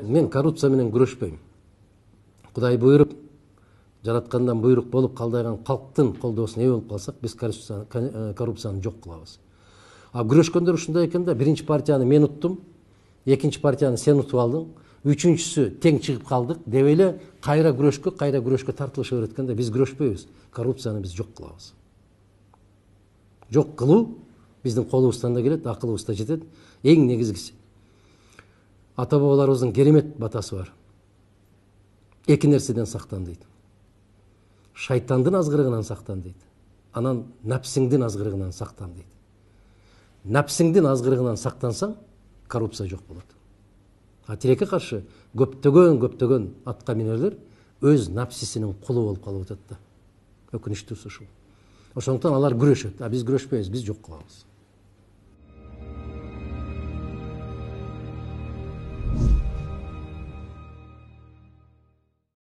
Мен коррупция менен күрөшпөйм. Кудай буйруп, жараткандан буйрук болуп калдайган калктын колдоосуна ээ болуп калсак, биз коррупцияны жок кылабыз. А күрөшкөндөр ушундай экен да, биринчи партияны мен уттум, экинчи партияны сен утуп алдың, үчүнчүсү тең чыгып калдык деп эле кайра күрөшкө тартылыша берет экен да, биз күрөшпөйбүз. Коррупцияны биз жок кылабыз. Жок кылуу биздин колубуздан да келет, акылыбыз да жетет. Эң негизгиси ата бабаларыбыздын керемет батасы бар. Эки нерседен сактан дейт. Шайтандын азгырыгынан сактан дейт. Анан напсиңдин азгырыгынан сактан дейт. Напсиңдин азгырыгынан сактансаң, коррупция жок болот. А тилекке каршы көптөгөн атка минерлер өз напсисинин кулу болуп калып атат да. Өкүнүчтүүсү ушул. Ошондуктан алар күрөшөт, а биз күрөшпөйбүз, биз жок кылабыз.